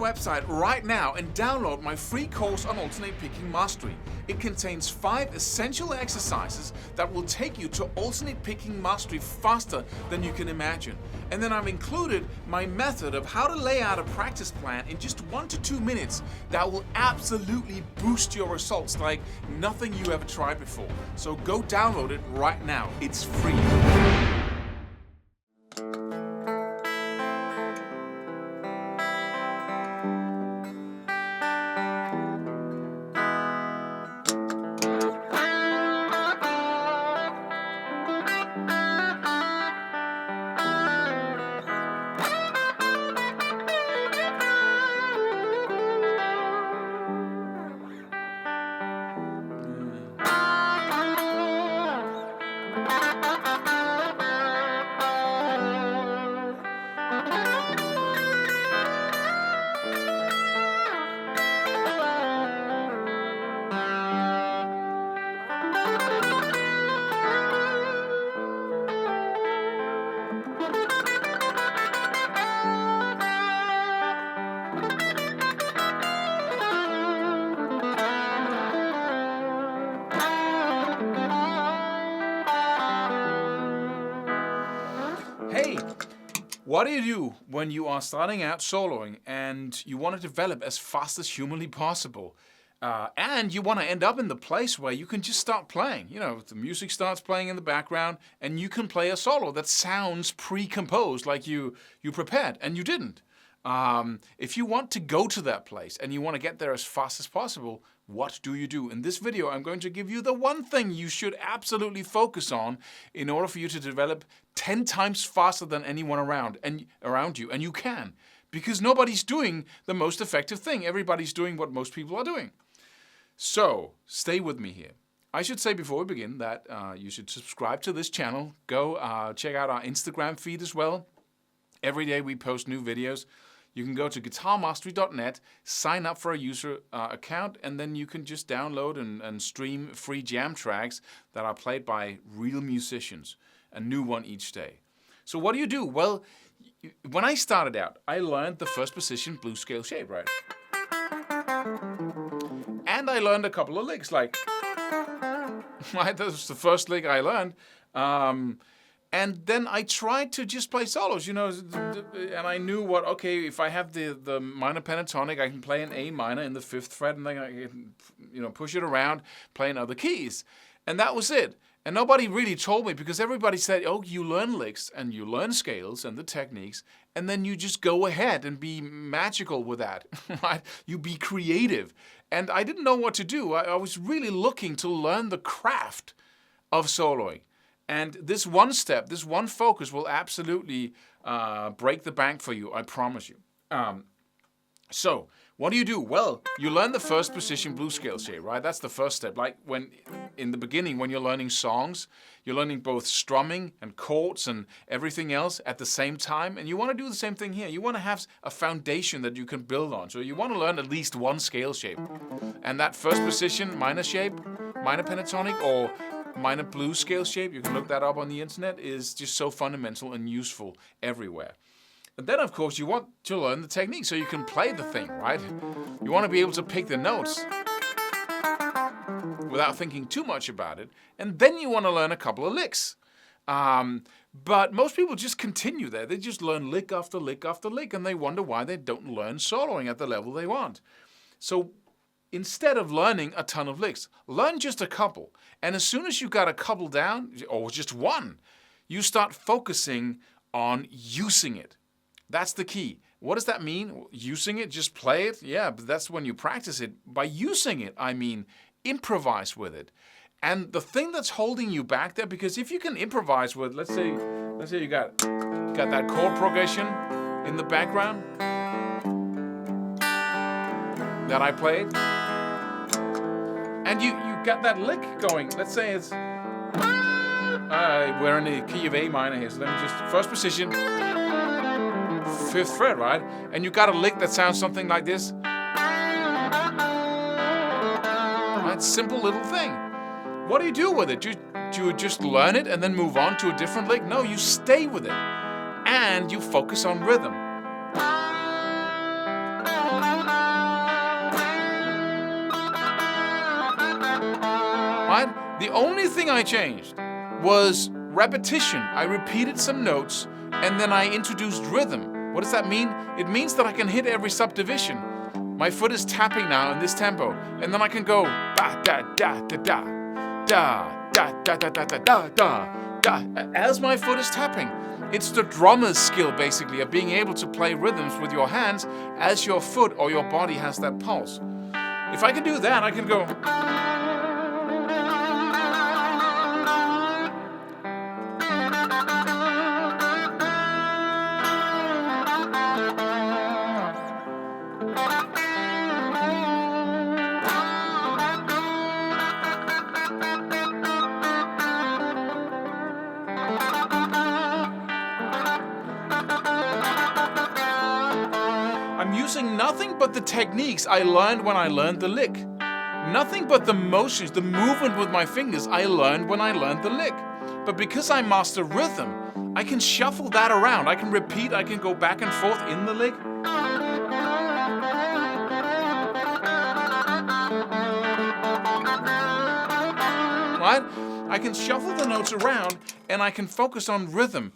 website right now and download my free course on alternate picking mastery. It contains 5 essential exercises that will take you to alternate picking mastery faster than you can imagine. And then I've included my method of how to lay out a practice plan in just 1 to 2 minutes that will absolutely boost your results like nothing you ever tried before. So go download it right now. It's free. Hey, what do you do when you are starting out soloing and you want to develop as fast as humanly possible? And you want to end up in the place where you can just start playing. You know, the music starts playing in the background and you can play a solo that sounds pre-composed, like you prepared, and you didn't. If you want to go to that place and you want to get there as fast as possible, what do you do? In this video, I'm going to give you the one thing you should absolutely focus on in order for you to develop 10 times faster than anyone around you. And you can, because nobody's doing the most effective thing. Everybody's doing what most people are doing. So stay with me here. I should say before we begin that you should subscribe to this channel. Go check out our Instagram feed as well. Every day we post new videos. You can go to guitarmastery.net, sign up for a user account, and then you can just download and stream free jam tracks that are played by real musicians, a new one each day. So what do? Well, when I started out, I learned the first position blues scale shape, right? And I learned a couple of licks, like, right, that was the first lick I learned. And then I tried to just play solos, you know, and I knew okay, if I have the minor pentatonic, I can play an A minor in the 5th fret, and then I can, you know, push it around, play in other keys. And that was it. And nobody really told me, because everybody said, oh, you learn licks and you learn scales and the techniques, and then you just go ahead and be magical with that, right? You be creative. And I didn't know what to do. I was really looking to learn the craft of soloing. And this one step, this one focus will absolutely break the bank for you, I promise you. So, what do? Well, you learn the first position blues scale shape, right? That's the first step. Like in the beginning, when you're learning songs, you're learning both strumming and chords and everything else at the same time. And you want to do the same thing here. You want to have a foundation that you can build on. So you want to learn at least one scale shape. And that first position, minor shape, minor pentatonic, or minor blues scale shape, you can look that up on the internet, is just so fundamental and useful everywhere. And then, of course, you want to learn the technique so you can play the thing, right? You want to be able to pick the notes without thinking too much about it. And then you want to learn a couple of licks. But most people just continue there. They just learn lick after lick after lick, and they wonder why they don't learn soloing at the level they want. So instead of learning a ton of licks, learn just a couple. And as soon as you got a couple down, or just one, you start focusing on using it. That's the key. What does that mean? Using it, just play it? Yeah, but that's when you practice it. By using it, I mean improvise with it. And the thing that's holding you back there, because if you can improvise with, let's say you got that chord progression in the background that I played, and you got that lick going. Let's say it's we're in the key of A minor here, so let me just, first position, 5th fret, right? And you got a lick that sounds something like this. Right? Simple little thing. What do you do with it? Do you just learn it and then move on to a different lick? No, you stay with it. And you focus on rhythm. The only thing I changed was repetition. I repeated some notes and then I introduced rhythm. What does that mean? It means that I can hit every subdivision. My foot is tapping now in this tempo, and then I can go da da da da da da da da da da da da da as my foot is tapping. It's the drummer's skill, basically, of being able to play rhythms with your hands as your foot or your body has that pulse. If I can do that, I can go. I'm using nothing but the techniques I learned when I learned the lick. Nothing but the motions, the movement with my fingers I learned when I learned the lick. But because I master rhythm, I can shuffle that around. I can repeat, I can go back and forth in the lick. Right? I can shuffle the notes around and I can focus on rhythm,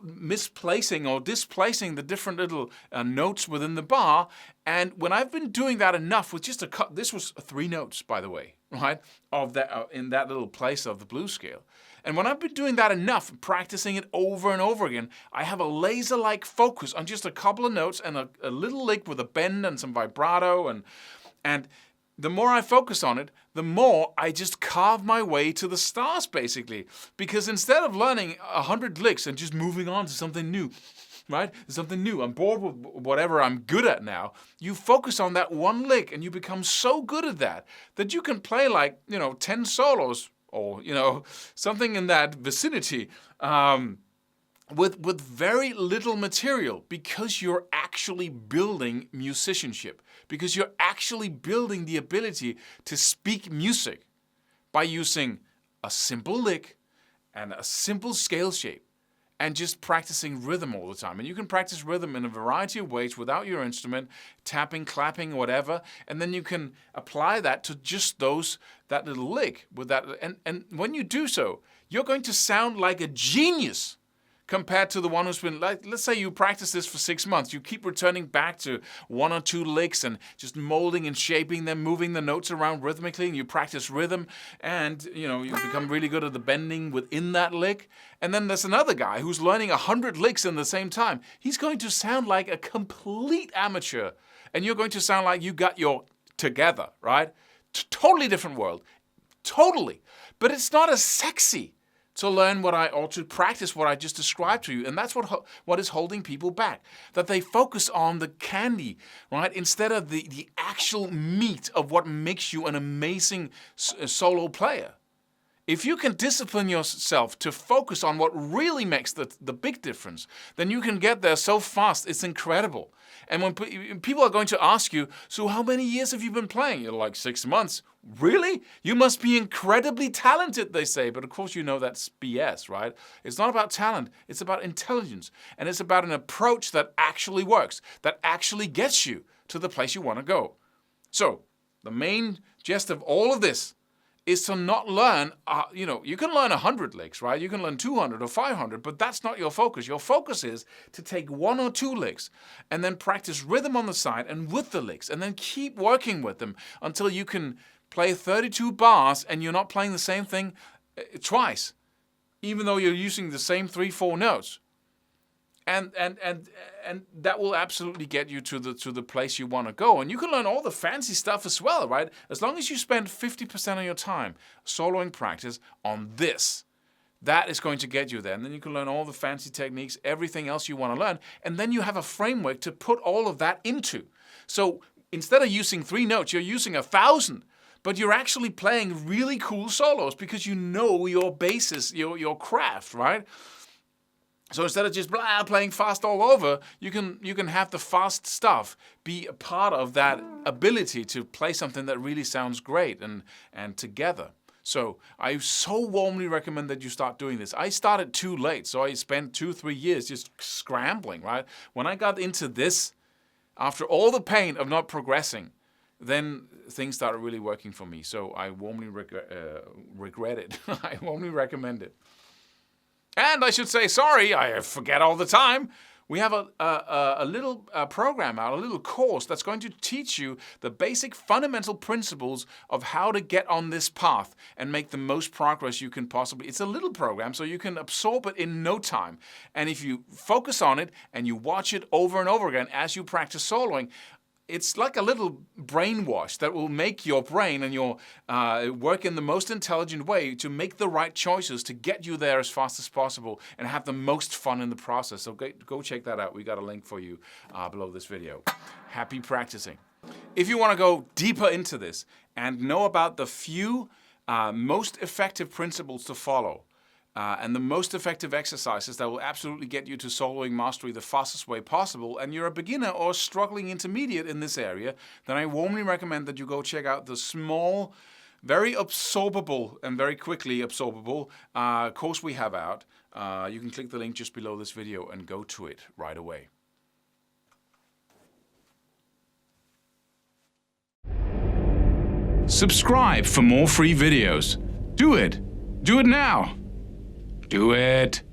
misplacing or displacing the different little notes within the bar. And when I've been doing that enough with just this was 3 notes, by the way, right, of that in that little place of the blues scale. And when I've been doing that enough, practicing it over and over again, I have a laser-like focus on just a couple of notes and a little lick with a bend and some vibrato. And the more I focus on it, the more I just carve my way to the stars, basically. Because instead of learning 100 licks and just moving on to something new, right? Something new. I'm bored with whatever I'm good at now. You focus on that one lick and you become so good at that you can play 10 solos or, something in that vicinity with very little material, because you're actually building musicianship, because you're actually building the ability to speak music by using a simple lick and a simple scale shape and just practicing rhythm all the time. And you can practice rhythm in a variety of ways without your instrument, tapping, clapping, whatever, and then you can apply that to just that little lick with that. And when you do so, you're going to sound like a genius compared to the one who's been, let's say you practice this for 6 months. You keep returning back to 1 or 2 licks and just molding and shaping them, moving the notes around rhythmically, and you practice rhythm, and you become really good at the bending within that lick. And then there's another guy who's learning 100 licks in the same time. He's going to sound like a complete amateur, and you're going to sound like you got your together, right? Totally different world. Totally. But it's not as sexy to learn or to practice what I just described to you. And that's what is holding people back. That they focus on the candy, right? Instead of the actual meat of what makes you an amazing solo player. If you can discipline yourself to focus on what really makes the big difference, then you can get there so fast, it's incredible. And when people are going to ask you, so how many years have you been playing? You're like, 6 months. Really? You must be incredibly talented, they say. But of course, that's BS, right? It's not about talent. It's about intelligence. And it's about an approach that actually works, that actually gets you to the place you want to go. So the main gist of all of this is to not learn, you can learn 100 licks, right? You can learn 200 or 500, but that's not your focus. Your focus is to take 1 or 2 licks and then practice rhythm on the side and with the licks, and then keep working with them until you can play 32 bars and you're not playing the same thing twice, even though you're using the same 3-4 notes. And that will absolutely get you to the place you want to go. And you can learn all the fancy stuff as well, right? As long as you spend 50% of your time soloing practice on this, that is going to get you there. And then you can learn all the fancy techniques, everything else you want to learn. And then you have a framework to put all of that into. So instead of using 3 notes, you're using 1,000. But you're actually playing really cool solos because you know your basis, your craft, right? So instead of just playing fast all over, you can have the fast stuff be a part of that ability to play something that really sounds great and together. So I so warmly recommend that you start doing this. I started too late, so I spent 2-3 years just scrambling, right? When I got into this, after all the pain of not progressing, then things started really working for me. So I warmly regret it. I warmly recommend it. And I should say, sorry, I forget all the time. We have a little program out, a little course that's going to teach you the basic fundamental principles of how to get on this path and make the most progress you can possibly. It's a little program, so you can absorb it in no time. And if you focus on it and you watch it over and over again as you practice soloing, it's like a little brainwash that will make your brain and your work in the most intelligent way to make the right choices to get you there as fast as possible and have the most fun in the process. So go check that out. We got a link for you below this video. Happy practicing. If you want to go deeper into this and know about the few most effective principles to follow, and the most effective exercises that will absolutely get you to soloing mastery the fastest way possible, and you're a beginner or struggling intermediate in this area, then I warmly recommend that you go check out the small, very absorbable and very quickly absorbable course we have out. You can click the link just below this video and go to it right away. Subscribe for more free videos. Do it. Do it now. Do it.